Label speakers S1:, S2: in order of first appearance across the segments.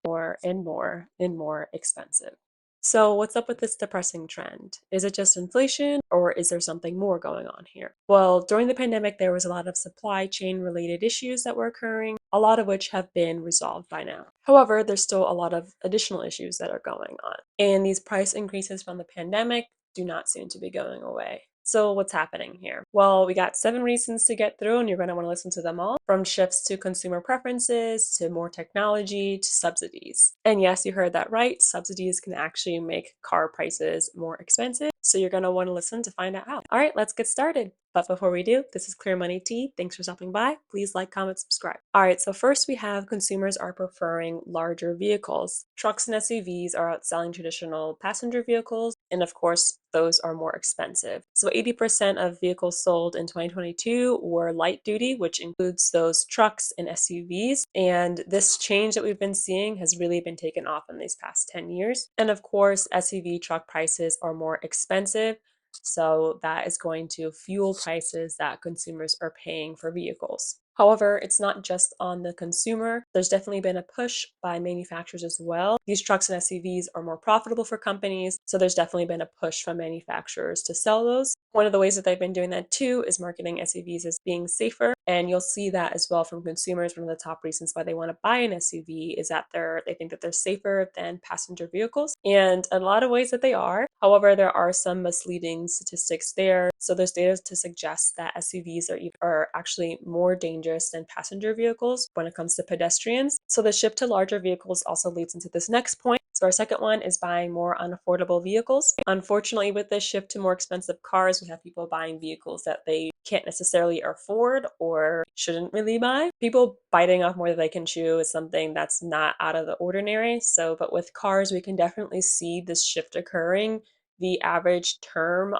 S1: more and more and more expensive. So, what's up with this depressing trend? Is it just inflation or is there something more going on here? Well, during the pandemic, there was a lot of supply chain related issues that were occurring, a lot of which have been resolved by now. However, there's still a lot of additional issues that are going on. And these price increases from the pandemic do not seem to be going away. So, what's happening here? Well, we got 7 reasons to get through, and you're going to want to listen to them all, from shifts to consumer preferences to more technology to subsidies. And yes, you heard that right. Subsidies can actually make car prices more expensive. So, you're going to want to listen to find out how. All right, let's get started. But before we do, this is Clear Money Tea. Thanks for stopping by. Please like, comment, subscribe. All right, so first we have consumers are preferring larger vehicles. Trucks and SUVs are outselling traditional passenger vehicles, and of course, those are more expensive. So 80% of vehicles sold in 2022 were light duty, which includes those trucks and SUVs. And this change that we've been seeing has really been taken off in these past 10 years. And of course, SUV truck prices are more expensive. So that is going to fuel prices that consumers are paying for vehicles. However, it's not just on the consumer. There's definitely been a push by manufacturers as well. These trucks and SUVs are more profitable for companies, so there's definitely been a push from manufacturers to sell those. One of the ways that they've been doing that too is marketing SUVs as being safer, and you'll see that as well from consumers. One of the top reasons why they want to buy an SUV is that they think that they're safer than passenger vehicles, and in a lot of ways that they are. However, there are some misleading statistics there. So there's data to suggest that SUVs are actually more dangerous than passenger vehicles when it comes to pedestrians. So the shift to larger vehicles also leads into this next point. So our second one is buying more unaffordable vehicles. Unfortunately, with this shift to more expensive cars, we have people buying vehicles that they can't necessarily afford or shouldn't really buy. People biting off more than they can chew is something that's not out of the ordinary. But with cars, we can definitely see this shift occurring. The average term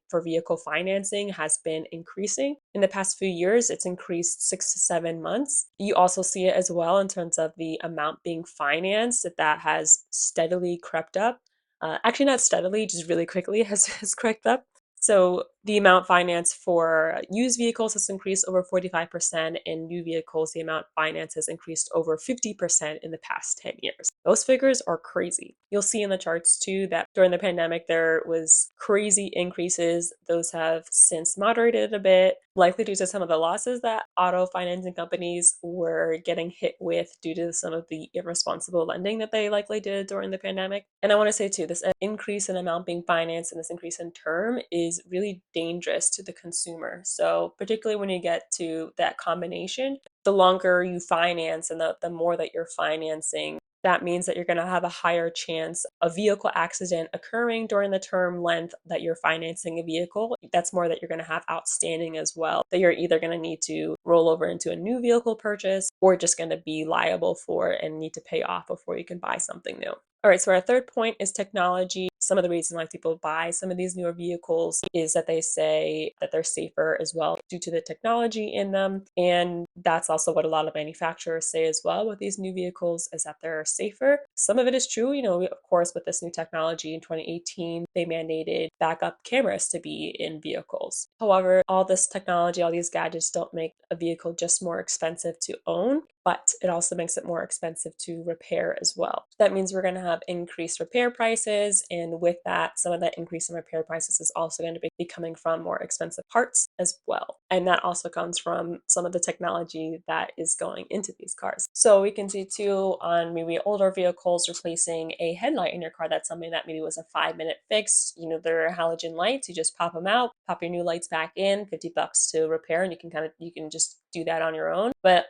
S1: for vehicle financing has been increasing. In the past few years, it's increased 6 to 7 months. You also see it as well in terms of the amount being financed, that has steadily crept up. Actually, not steadily, just really quickly has crept up. So the amount financed for used vehicles has increased over 45%. In new vehicles, the amount financed has increased over 50% in the past 10 years. Those figures are crazy. You'll see in the charts too that during the pandemic, there was crazy increases. Those have since moderated a bit, likely due to some of the losses that auto financing companies were getting hit with due to some of the irresponsible lending that they likely did during the pandemic. And I want to say too, this increase in amount being financed and this increase in term is really dangerous to the consumer. So particularly when you get to that combination, the longer you finance and the more that you're financing, that means that you're going to have a higher chance of vehicle accident occurring during the term length that you're financing a vehicle. That's more that you're going to have outstanding as well, that you're either going to need to roll over into a new vehicle purchase or just going to be liable for and need to pay off before you can buy something new. All right, so our third point is technology. Some of the reasons why people buy some of these newer vehicles is that they say that they're safer as well due to the technology in them. And that's also what a lot of manufacturers say as well with these new vehicles, is that they're safer. Some of it is true. Of course, with this new technology in 2018, they mandated backup cameras to be in vehicles. However, all this technology, all these gadgets don't make a vehicle just more expensive to own, but it also makes it more expensive to repair as well. That means we're going to have increased repair prices, and with that, some of that increase in repair prices is also going to be coming from more expensive parts as well. And that also comes from some of the technology that is going into these cars. So we can see too on maybe older vehicles replacing a headlight in your car. That's something that maybe was a 5-minute fix. They're halogen lights. You just pop them out, pop your new lights back in, $50 to repair, and you can just do that on your own. But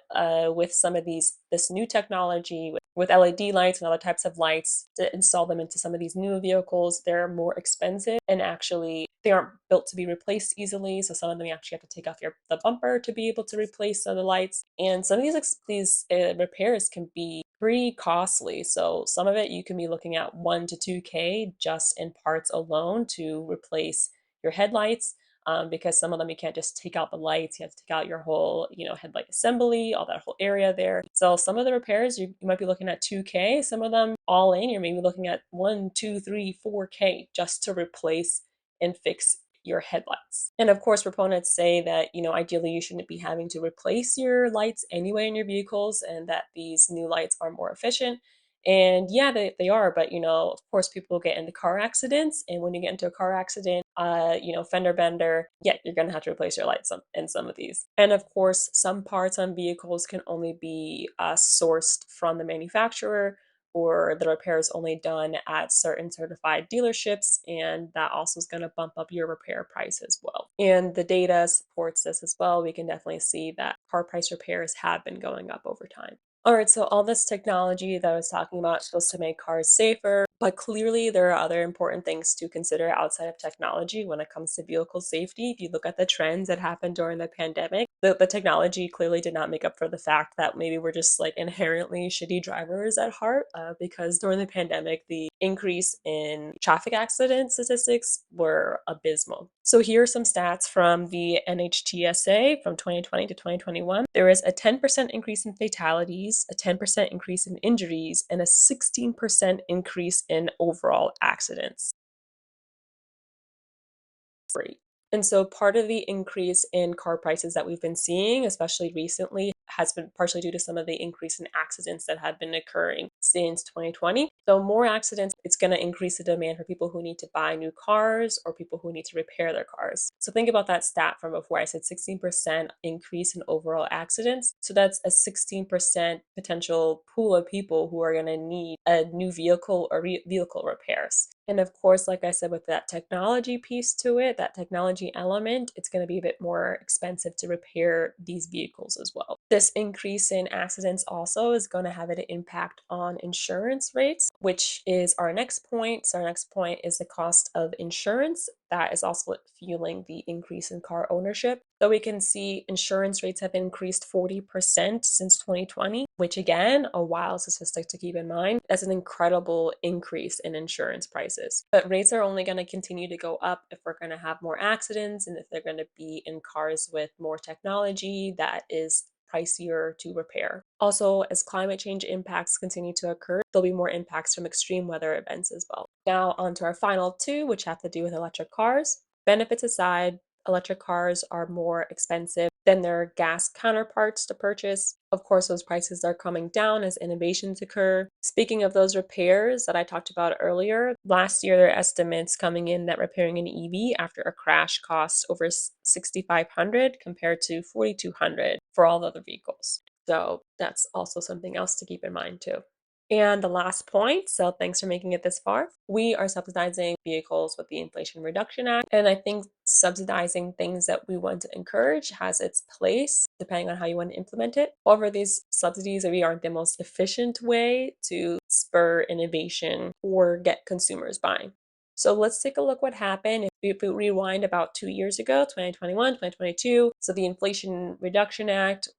S1: with some of this new technology with LED lights and other types of lights, to install them into some of these new vehicles, they're more expensive, and actually they aren't built to be replaced easily. So some of them you actually have to take off the bumper to be able to replace some of the lights. And some of these repairs can be pretty costly. So some of it you can be looking at 1 to 2K just in parts alone to replace your headlights. Because some of them you can't just take out the lights, you have to take out your whole, headlight assembly, all that whole area there. So some of the repairs you might be looking at 2K, some of them all in, you're maybe looking at 1, 2, 3, 4K just to replace and fix your headlights. And of course, proponents say that, ideally you shouldn't be having to replace your lights anyway in your vehicles, and that these new lights are more efficient. And yeah, they are, but of course, people get into car accidents, and when you get into a car accident, fender bender, yeah, you're gonna have to replace your lights in some of these. And of course, some parts on vehicles can only be sourced from the manufacturer, or the repair is only done at certain certified dealerships, and that also is going to bump up your repair price as well. And the data supports this as well. We can definitely see that car price repairs have been going up over time. All right, so all this technology that I was talking about is supposed to make cars safer, but clearly there are other important things to consider outside of technology when it comes to vehicle safety. If you look at the trends that happened during the pandemic, the technology clearly did not make up for the fact that maybe we're just like inherently shitty drivers at heart, because during the pandemic, the increase in traffic accident statistics were abysmal. So here are some stats from the NHTSA from 2020 to 2021. There is a 10% increase in fatalities, a 10% increase in injuries, and a 16% increase in overall accidents. Great. And so part of the increase in car prices that we've been seeing, especially recently, has been partially due to some of the increase in accidents that have been occurring since 2020. So more accidents, it's going to increase the demand for people who need to buy new cars or people who need to repair their cars. So think about that stat from before. I said 16% increase in overall accidents. So that's a 16% potential pool of people who are going to need a new vehicle or vehicle repairs. And of course, like I said, with that technology piece to it, that technology element, it's going to be a bit more expensive to repair these vehicles as well. This increase in accidents also is going to have an impact on insurance rates, which is our next point. So our next point is the cost of insurance. That is also fueling the increase in car ownership. So we can see insurance rates have increased 40% since 2020, which again, a wild statistic to keep in mind. That's an incredible increase in insurance prices. But rates are only going to continue to go up if we're going to have more accidents and if they're going to be in cars with more technology that is pricier to repair. Also, as climate change impacts continue to occur, there'll be more impacts from extreme weather events as well. Now, on to our final two, which have to do with electric cars. Benefits aside, electric cars are more expensive than their gas counterparts to purchase. Of course, those prices are coming down as innovations occur. Speaking of those repairs that I talked about earlier, last year there are estimates coming in that repairing an EV after a crash costs over $6,500 compared to $4,200 for all other vehicles. So that's also something else to keep in mind too. And the last point, so thanks for making it this far. We are subsidizing vehicles with the Inflation Reduction Act. And I think subsidizing things that we want to encourage has its place, depending on how you want to implement it. However, these subsidies maybe aren't the most efficient way to spur innovation or get consumers buying. So let's take a look what happened if we rewind about 2 years ago, 2021, 2022. So the Inflation Reduction Act,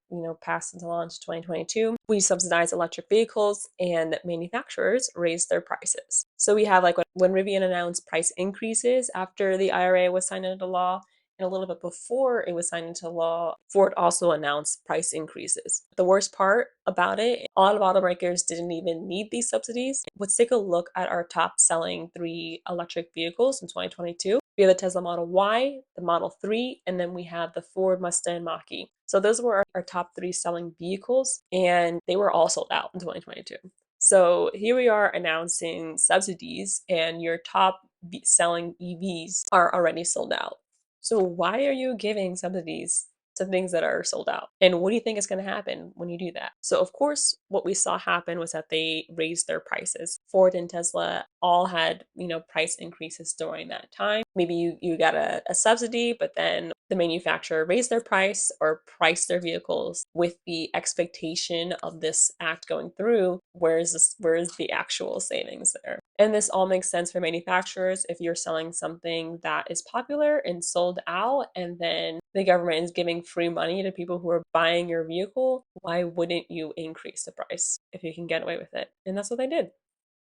S1: passed into law in 2022. We subsidize electric vehicles and manufacturers raised their prices. So we have like when Rivian announced price increases after the IRA was signed into law, and a little bit before it was signed into law, Ford also announced price increases. The worst part about it, a lot of automakers didn't even need these subsidies. Let's take a look at our top selling 3 electric vehicles in 2022. We have the Tesla Model Y, the Model 3, and then we have the Ford Mustang Mach-E. So those were our top 3 selling vehicles, and they were all sold out in 2022. So here we are announcing subsidies, and your top selling EVs are already sold out. So why are you giving subsidies to things that are sold out? And what do you think is going to happen when you do that? So of course, what we saw happen was that they raised their prices. Ford and Tesla all had, price increases during that time. Maybe you got a subsidy, but then the manufacturer raised their price or priced their vehicles with the expectation of this act going through. Where is the actual savings there? And this all makes sense for manufacturers. If you're selling something that is popular and sold out, and then the government is giving free money to people who are buying your vehicle, why wouldn't you increase the price if you can get away with it? And that's what they did.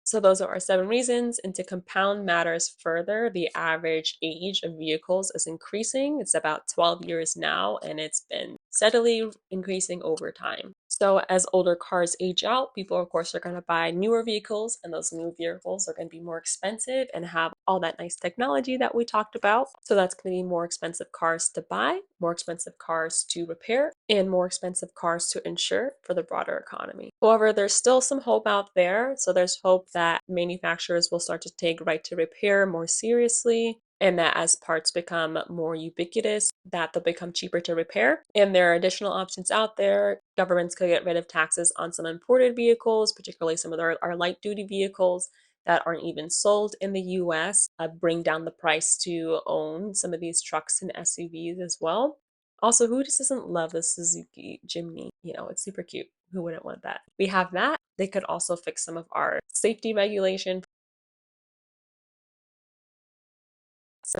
S1: So those are our 7 reasons. And to compound matters further, the average age of vehicles is increasing. It's about 12 years now, and it's been steadily increasing over time. So as older cars age out, people, of course, are going to buy newer vehicles, and those new vehicles are going to be more expensive and have all that nice technology that we talked about. So that's going to be more expensive cars to buy, more expensive cars to repair, and more expensive cars to insure for the broader economy. However, there's still some hope out there. So there's hope that manufacturers will start to take right to repair more seriously, and that as parts become more ubiquitous, that they'll become cheaper to repair. And there are additional options out there. Governments could get rid of taxes on some imported vehicles, particularly some of our light duty vehicles that aren't even sold in the US, bring down the price to own some of these trucks and SUVs as well. Also, who just doesn't love the Suzuki Jimny? It's super cute. Who wouldn't want that? We have that. They could also fix some of our safety regulation,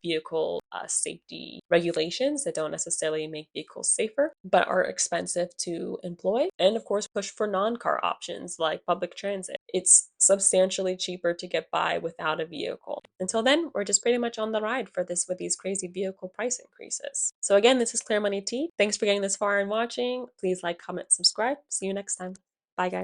S1: vehicle safety regulations that don't necessarily make vehicles safer, but are expensive to employ. And of course, push for non car options like public transit. It's substantially cheaper to get by without a vehicle. Until then, we're just pretty much on the ride for this with these crazy vehicle price increases. So, again, this is Clear Money Tea. Thanks for getting this far and watching. Please like, comment, subscribe. See you next time. Bye, guys.